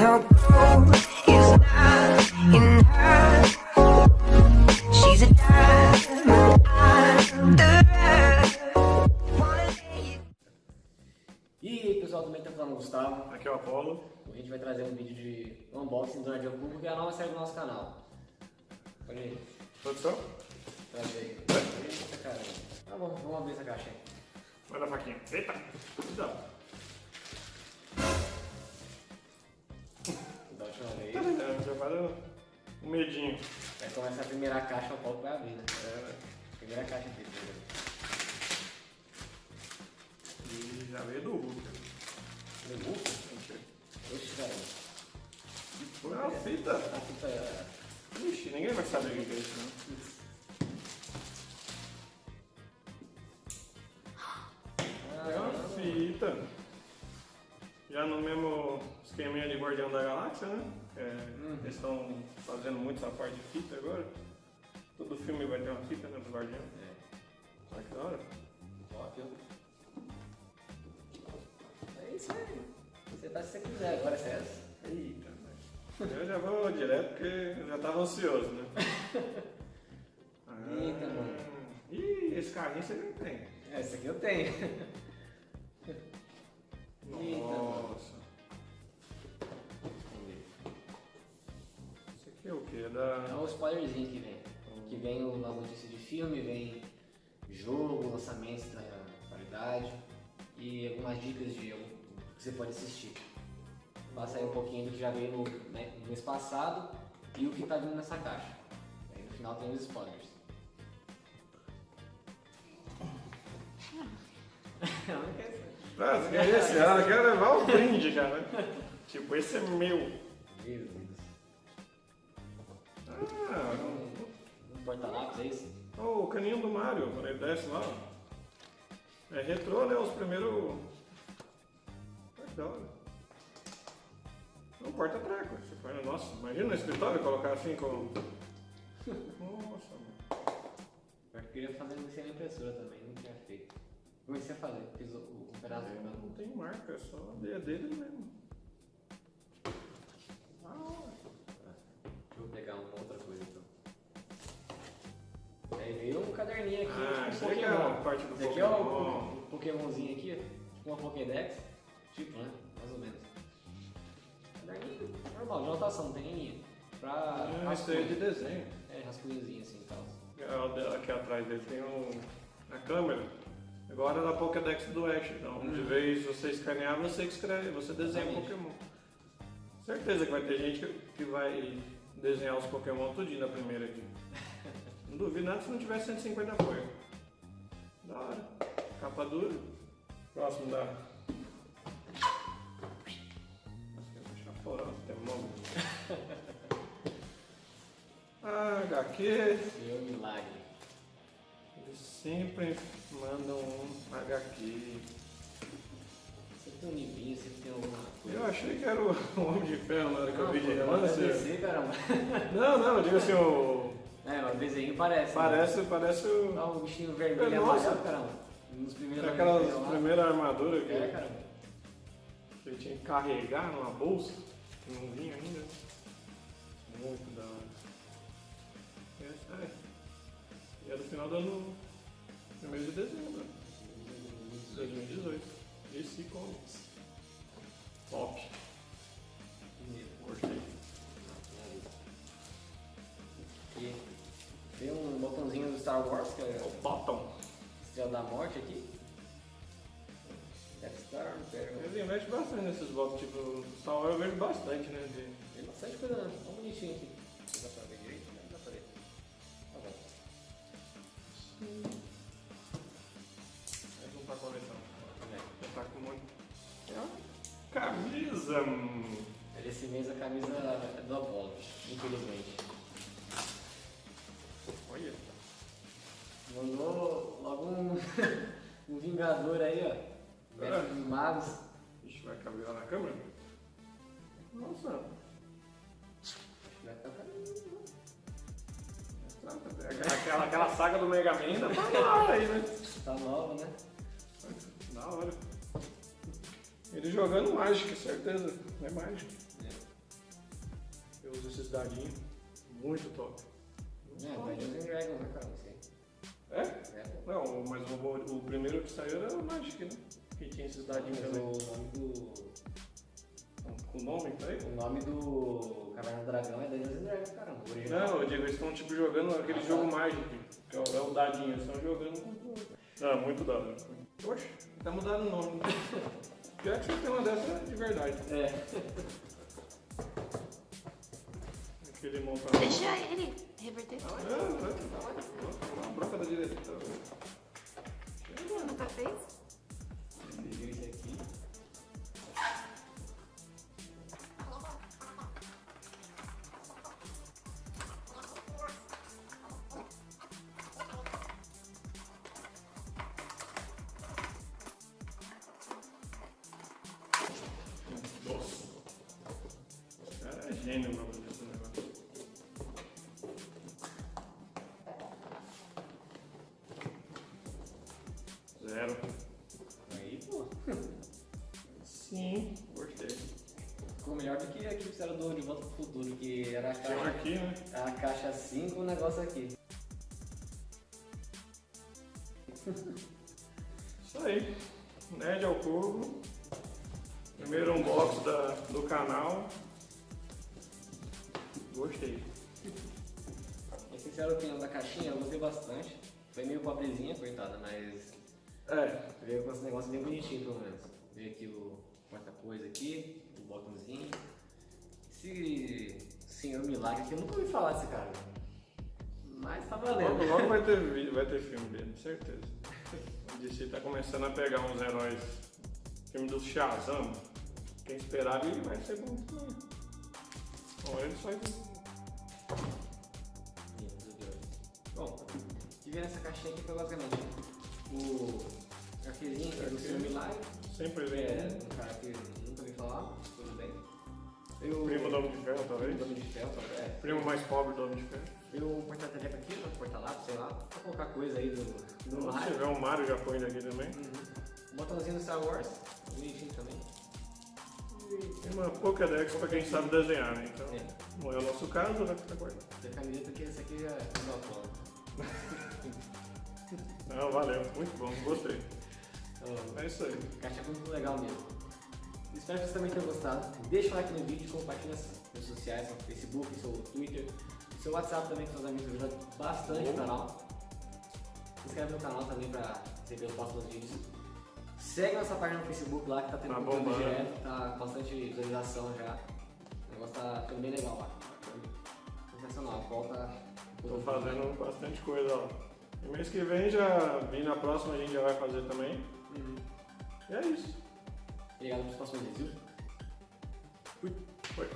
no gold is not in her. She's a diamond under her. E aí pessoal, também tá falando Gustavo. Aqui é o Apolo. A gente vai trazer um vídeo de unboxing do Nerd Oculto, que é a nova série do nosso canal. Olha aí. Produção? Traz aí. Eita, caramba. Tá bom, vamos abrir essa caixa aí. Olha a faquinha. Eita! Cuidado. Da última vez. Já vai um medinho. Vai começar a primeira caixa, o Paulo vai abrir, né? É, Primeira caixa aqui. e já veio do Hulk. Oxe, caramba. Foi uma fita. A fita é... Ixi, ninguém vai saber o que é isso, não. É uma fita. Já no mesmo esqueminha de Guardião da Galáxia, né? Eles estão fazendo muito essa parte de fita agora. Todo filme vai ter uma fita, né, do Guardião. Olha que da hora. Top, é isso aí. Você tá se você quiser, agora é essa. Eita, eu já vou direto porque eu já tava ansioso, né? Eita, mano. Ih, esse carrinho você não tem. Essa aqui eu tenho. Nossa. Vamos ver. Isso aqui é o quê? É um spoilerzinho que vem. Que vem as notícias de filme, vem jogo, lançamentos da qualidade e algumas dicas de o que você pode assistir. Passa aí um pouquinho do que já veio no mês passado e o que tá vindo nessa caixa. Aí no final tem os spoilers. Você quer esse? Ela quer levar o brinde, cara. Tipo, esse é meu. Meu Deus. Ah, Um porta-lápis, é isso? o caninho do Mario, quando ele desce lá. É retrô, né? Os primeiros. Olha que da hora. Não porta-treco. Você põe no nosso. Imagina no escritório colocar assim com. Nossa, mano. Eu queria fazer isso na impressora também, não tinha feito. Comecei a fazer, fiz o pedaço do meu. Não tem marca, é só dele mesmo. Deixa eu pegar uma outra coisa então. Aí veio um caderninho aqui, Isso tipo aqui é a parte do Esse aqui é o Pokémonzinho aqui, tipo uma Pokédex, tipo, né? Mais ou menos. Caderninho normal, de anotação, não tem nem linha. Pra Isso aí é de desenho. É, rascunhozinho assim e tal. Aqui atrás dele tem a câmera. Agora é da Pokédex do Ash. Então, de vez de você escanear, você escreve, você desenha o Pokémon. Certeza que vai ter gente que vai desenhar os Pokémon tudinho na primeira aqui. Não duvido nada se não tiver 150 folhas. Da hora. Capa dura. Próximo da. Acho que eu vou deixar fora, ó, tem mão. HQ. Meu milagre. Eles sempre mandam um HQ. Sempre tem um livrinho, sempre tem alguma coisa. Eu achei que era o Homem de Ferro na hora que eu vi de Não, relance. descer, caramba. Não, eu digo assim, o. É, o desenho parece. Parece o. Olha o bichinho vermelho e Nossa. amarelo, caramba. Nos primeiros Aquelas Homem de Ferro lá. primeiras armaduras É, caramba. que ele tinha que carregar numa bolsa, que não vinha ainda. Muito da hora. Essa é. E é do final do ano 1º de dezembro de 2018. DC Comics. Top. Gostei. E tem um botãozinho do Star Wars, que é O Bottom. Estrela da Morte aqui. Death Star, Imperial. Eles investem bastante nesses blocos, tipo, Star Wars eu vejo bastante, né? Tem bastante coisa, né? Tá bonitinho aqui. Dá pra ver direito? Dá pra ver. Tá bom. Vamos pra coleção. É. Já tá com muito. É uma camisa. Esse mês a camisa é do Apollo, infelizmente. Olha. Mandou logo um Vingador aí, ó. Mestre dos Magos. Ixi, vai caber lá na câmera? Nossa. Vai ficar Aquela saga do Mega Man ainda tá na hora aí, né? Tá nova, né? Da hora. Ele jogando Magic, certeza. É Magic. É. Eu uso esses dadinhos. Muito top. É, Dungeons and Dragons, né, cara? Não sei. É? É, pô. Não, mas o primeiro que saiu era o Magic, né? Que tinha esses dadinhos Mas também. o nome do... Com o nome, tá aí? O nome do Caverna do Dragão é Dungeons and Dragons, caramba. O original. Não, eu digo, eles estão tipo jogando aquele jogo Magic, que é o dadinho, eles estão jogando. Não, muito da hora. Poxa, tá mudando o nome. Pior que você tem uma dessa de verdade. É. Aquele montão. Deixa ele reverter. Uma broca da direita. Você nunca fez? Você viu isso aqui? Nossa. O cara é gênio pra fazer esse negócio. Zero. Aí, pô. Sim, gostei. Ficou melhor do que aquilo que fizeram do De Volta pro Futuro, que era a Tinha caixa, aqui, né? a caixa 5, o negócio aqui. Isso aí. Nerd ao Cubo. Primeiro unbox do canal. Gostei. Esse fizeram a opinião da caixinha, eu gostei bastante. Foi meio pobrezinha, coitada, mas É, veio com esse negócio bem bonitinho, pelo menos. Veio aqui o porta-coisa aqui, o botãozinho. Esse Senhor Milagre aqui, eu nunca ouvi falar desse cara. Mas tá valendo. logo, logo vai ter vídeo, vai ter filme dele, certeza. A DC tá começando a pegar uns heróis. Filme do Shazam. Quem esperava ele vai ser bom também. Bom, ele faz. Bom, o que veio nessa caixinha aqui foi basicamente o arquezinho, que é do Senhor Milagre. Sempre vem. É, um cara que nunca ouvi falar, tudo bem. Primo do Homem de Ferro, talvez. Primo do Homem de Ferro, é. Primo mais pobre do Homem de Ferro. Veio um porta-teleca aqui, um porta-lápis, sei lá, pra colocar coisa aí do Se Mario. tiver um Mario já põe aqui também. Um botãozinho do Star Wars, bonitinho também. Tem uma Pokédex pra quem sabe desenhar, né? Então, É. não é o nosso caso, vai ficar guardado. Tem a camiseta que esse aqui já é do Apollo. Não, valeu, muito bom, gostei. Então, É isso aí. caixa muito legal mesmo. Espero que vocês também tenham gostado. Deixa o like no vídeo, compartilha nas redes sociais, no Facebook, seu Twitter, seu WhatsApp também, que seus amigos ajudam bastante o canal. Se inscreve no canal também pra receber os próximos vídeos. Segue nossa página no Facebook lá, que tá tendo Tá conteúdo bombando. direto, tá com bastante visualização já. O negócio tá ficando bem legal lá. Sensacional, volta. Tô fazendo bastante coisa, ó. E mês que vem já vim na próxima, a gente já vai fazer também. Uhum. E é isso. Obrigado pelos próximos vídeos. Foi.